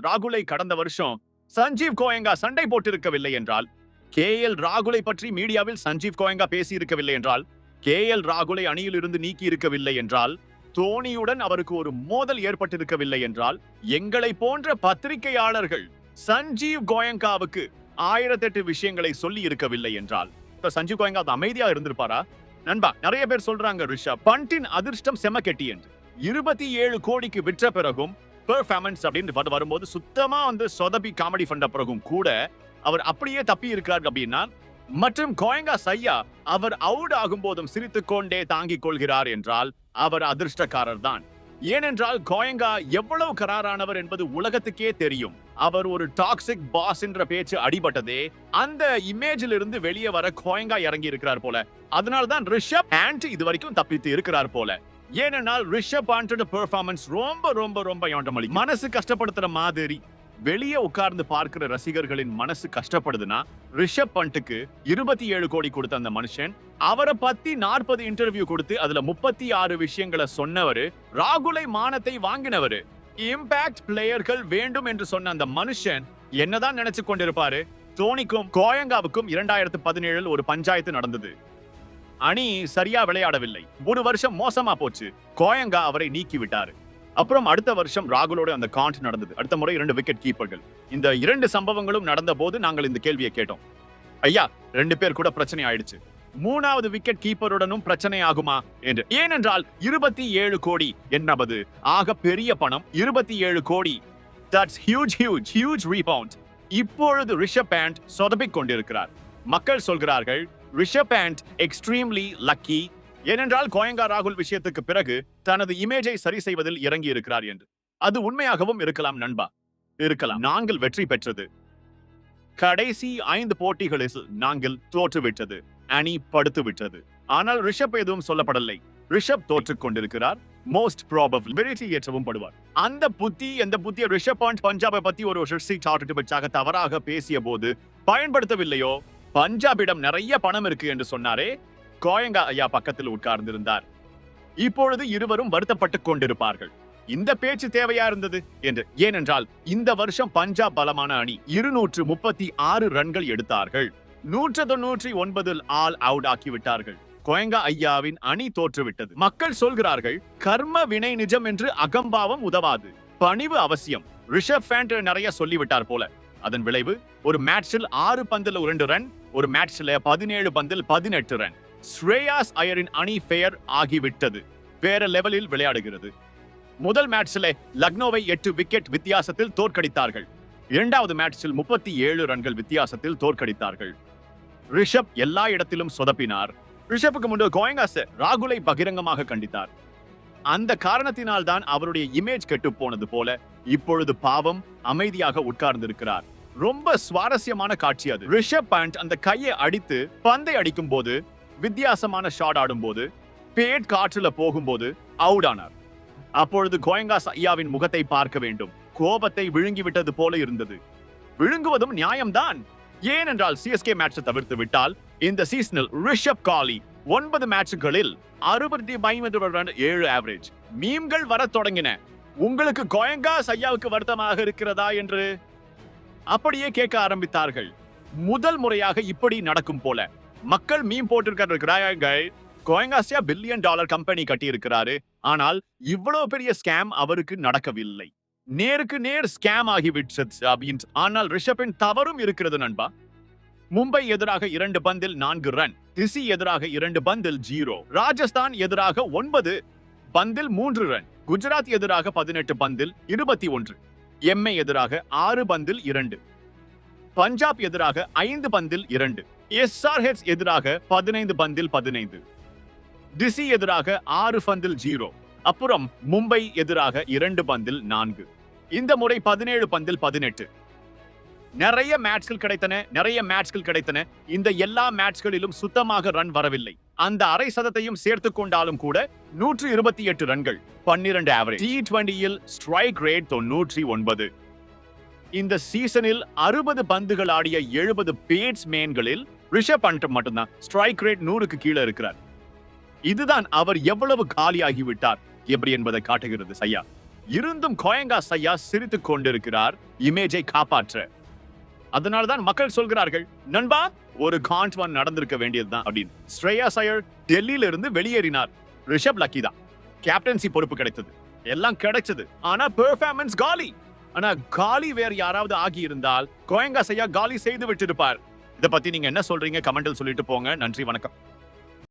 ராகுலை கடந்த வருஷம் சஞ்சீவ் கோயங்கா சண்டை போட்டிருக்கவில்லை என்றால், ராகுலை பற்றி மீடியாவில் சஞ்சீவ் கோயங்கா பேசியிருக்கவில்லை என்றால், ராகுலை அணியில் இருந்து நீக்கி இருக்கவில்லை என்றால், தோனியுடன் அவருக்கு ஒரு மோதல் ஏற்பட்டிருக்கவில்லை என்றால், எங்களை போன்ற பத்திரிகையாளர்கள் சஞ்சீவ் கோயங்காவுக்கு 1008 விஷயங்களை சொல்லி இருக்கவில்லை என்றால், சஞ்சீவ் கோயங்கா அமைதியா இருந்திருப்பாரா? நண்பா, நிறைய பேர் சொல்றாங்க ரிஷப் பண்டின் அதிர்ஷ்டம் செமக்கெட்டி என்று. 27 கோடிக்கு விற்ற பிறகும் பெர்ஃபார்மன்ஸ் அப்படின்னு வரும்போது சுத்தமா சொதப்பி காமெடி பண்ண பிறகும் கூட அவர் அப்படியே தப்பி இருக்கிறார் அப்படின்னா, மற்றும் கோயங்கா சையா அவர் அவுட் ஆகும் போதும் சிரித்துக் கொண்டே தாங்கிக் கொள்கிறார் என்றால் அவர் அதிர்ஷ்டக்காரர் தான். ஏனென்றால் கோயங்கா எவ்வளவு கராரானவர் என்பது உலகத்துக்கே தெரியும். அவர் ஒரு டாக்ஸிக் பாஸ் என்ற பேச்சு அடிபட்டதே அந்த இமேஜில் இருந்து வெளியே வர கோயங்கா இறங்கி இருக்கிறார் போல. அதனால்தான் ரிஷப் பேண்ட் இது வரைக்கும் தப்பித்து இருக்கிறார் போல. ஏனென்றால் ரிஷப் பாண்டோட பெர்ஃபார்மன்ஸ் ரொம்ப ரொம்ப ரொம்ப யோண்டமளி மனசு கஷ்டப்படுத்துற மாதிரி. வெளியே உட்கார்ந்து பார்க்கிற ரசிகர்களின் மனசு கஷ்டப்படுதுன்னா, ரிஷப் பண்ட்டுக்கு 27 கோடி கொடுத்த அந்த மனுஷன் அவரை பத்தி 40 இன்டர்வியூ கொடுத்து அதுல 36 விஷயங்களை சொன்னவரு, ராகுலை மானத்தை வாங்கினவரு, இம்பாக்ட் பிளேயர்கள் வேண்டும் என்று சொன்ன அந்த மனுஷன் என்னதான் நினைச்சு கொண்டிருப்பாரு? தோனிக்கும் கோயங்காவுக்கும் 2017 ஒரு பஞ்சாயத்து நடந்தது. அணி சரியா விளையாடவில்லை, ஒரு வருஷம் மோசமா போச்சு. கோயங்கா அவரை நீக்கி விட்டாரு. அப்புறம் அடுத்த வருஷம் ராகுலோட அந்த காண்ட் நடந்தது. அடுத்த முறை 2 விக்கெட் கீப்பர்கள். இந்த 2 சம்பவங்களும் நடந்த போது நாங்கள் இந்த கேள்வியை கேட்டோம். ஐயா, 2 பேர் கூட பிரச்சனை ஆயிடுச்சு, 3வது விக்கெட் கீப்பருடனும் பிரச்சனை ஆகுமா என்று. ஏனென்றால் 27 கோடி என்பது ஆக பெரிய பணம். 27 கோடி, that's huge huge huge rebound. இப்பொழுது ரிஷப் பேண்ட் சொதப்பிக் கொண்டிருக்கிறார். மக்கள் சொல்கிறார்கள் ரிஷப் பேண்ட் எக்ஸ்ட்ரீம்லி லக்கி, ஏனென்றால் கோயங்கா ராகுல் விஷயத்துக்கு பிறகு தனது இமேஜை சரி செய்வதில் இறங்கி இருக்கிறார் என்று. அது உண்மையாகவும் இருக்கலாம் நண்பா, இருக்கலாம். நாங்கள் வெற்றி பெற்றது, கடைசி 5 போட்டிகளில் நாங்கள் தோற்றுவிட்டது, அணி படுத்து விட்டது. ஆனால் ரிஷப் எதுவும் சொல்லப்படவில்லை. ரிஷப் தோற்றுக் கொண்டிருக்கிறார், மோஸ்ட் ப்ராபபிள் வெற்றி ஏற்றவும் படுவார். அந்த புத்தியை ரிஷப் பாண்ட் பஞ்சாபை பத்தி ஒரு தவறாக பேசிய போது பயன்படுத்தவில்லையோ? பஞ்சாபிடம் நிறைய பணம் இருக்கு என்று சொன்னாரே, கோயங்கா ஐயா பக்கத்தில் உட்கார்ந்திருந்தார். இப்பொழுது இருவரும் வருத்தப்பட்டுக் கொண்டிருப்பார்கள். இந்த பேச்சு தேவையா இருந்தது என்று. ஏனென்றால் இந்த வருஷம் பஞ்சாப் பலமான அணி 236 ரன்கள் எடுத்தார்கள், 199 ஆல் அவுட் ஆக்கிவிட்டார்கள். கோயங்கா ஐயாவின் அணி தோற்றுவிட்டது. மக்கள் சொல்கிறார்கள் கர்ம வினை நிஜம் என்று அகம்பாவம் உதவாது, பணிவு அவசியம். ரிஷப் பேண்ட் நிறைய சொல்லிவிட்டார் போல. அதன் விளைவு ஒரு மேட்சில் 6 பந்தில் 2 ரன், ஒரு மேட்சில் 17 பந்தில் 18 ரன். ஸ்ரேயாஸ் ஐயரின் அணி ஃபேர் ஆகிவிட்டது, வேற லெவலில் விளையாடுகிறது. முதல் மேட்சில் லக்னோவை 8 விக்கெட் வித்தியாசத்தில் தோற்கடித்தார்கள். 2வது மேட்சில் 37 ரன்கள் வித்தியாசத்தில் தோற்கடித்தார்கள். ரிஷப் எல்லா இடத்திலும் சொதப்பினார். ரிஷப்புக்கு முன்பு கோயங்கா ராகுலை பகிரங்கமாக கண்டித்தார். அந்த காரணத்தினால் தான் அவருடைய இமேஜ் கெட்டு போனது போல. இப்பொழுது பாவம் அமைதியாக உட்கார்ந்திருக்கிறார். ரொம்ப சுவாரஸ்யமான காட்சி அது. ரிஷப் பாண்ட் அந்த கையை அடித்து பந்தை அடிக்கும் போது, வித்தியாசமான ஷாட் ஆடும் போது, பேட் காற்றுல போகும்போது அவுட் ஆனார். அப்பொழுது கோயங்கா ஐயாவின் முகத்தை பார்க்க வேண்டும். கோபத்தை விழுங்கிவிட்டது போல இருந்தது. விழுங்குவதும் நியாயம்தான். ஏனென்றால் சிஎஸ்கே மேட்சை தவிர்த்து விட்டால் இந்த சீசனில் ரிஷப் காலி 9 மேட்சுகளில் 65 ரன் 7 ஆவரேஜ். மீம்கள் வர தொடங்கின. உங்களுக்கு கோயங்கா ஐயாவுக்கு வருத்தமாக இருக்கிறதா என்று அப்படியே கேட்க ஆரம்பித்தார்கள். முதல் முறையாக இப்படி நடக்கும் போல மக்கள் மீம் போட்டிருக்கிறார்கள். கோயங்கா ஐயா $1 பில்லியன் கம்பெனி கட்டி இருக்கிறாரு, ஆனால் இவ்வளவு பெரிய ஸ்கேம் அவருக்கு நடக்கவில்லை, நேருக்கு நேர் ஸ்கேம் ஆகிவிட்டது. ஆனால் ரிஷப்பின் தவறும் இருக்கிறது நண்பா. மும்பை எதிராக 2 பந்தில் 4 ரன், திசி எதிராக 2 பந்தில் 0, ராஜஸ்தான் எதிராக 9 பந்தில் 3 ரன், குஜராத் எதிராக 18 பந்தில் 21, எம்ஐ எதிராக 6 பந்தில் 2, பஞ்சாப் எதிராக 5 பந்தில் 2, SRH எதிராக 15 பந்தில் 15, திசி எதிராக 6 பந்தில் 0. அப்புறம் மும்பை எதிராக 2 பந்தில் 4. இந்த முறை 17 பந்தில் 18. நிறைய மேட்ச்கள் கிடைத்தன. இந்த எல்லா மேட்ச்களிலும் சுத்தமாக ரன் வரவில்லை. அந்த அரை சதத்தையும் சேர்த்துக் கொண்டாலும் கூட 128 ரன்கள், 12 ஆவரேஜ். T20 strike rate 99. இந்த சீசனில் 60 பந்துகள் ஆடிய 70 பேட்ஸ்மேன்களில் ரிஷப் பண்ட் மட்டும்தான் ஸ்ட்ரைக் ரேட் 100க்கு கீழே இருக்கிறார். இதுதான் அவர் எவ்வளவு காலியாகிவிட்டார் எப்படி என்பதை காட்டுகிறது ஐயா. இருந்தும் கோயங்கா சையா சிரித்துக் கொண்டிருக்கிறார் இமேஜை காப்பாற்ற. அதனால்தான் மக்கள் சொல்கிறார்கள், நண்பா ஒரு கான்ட்வான் நடந்திருக்க வேண்டியதுதான் அப்படின்னு. ஸ்ரேயாஸ் ஐயர் டெல்லியில இருந்து வெளியேறினார். ரிஷப் லக்கி தான். கேப்டன்சி பொறுப்பு கிடைத்தது, எல்லாம் கிடைச்சது. ஆனா பெர்ஃபார்மன்ஸ் காலி. ஆனா காலி வேற யாராவது ஆகி இருந்தால் கோயங்கா சையா காலி செய்து விட்டிருப்பார். இத பத்தி நீங்க என்ன சொல்றீங்க? கமெண்டில் சொல்லிட்டு போங்க. நன்றி, வணக்கம்.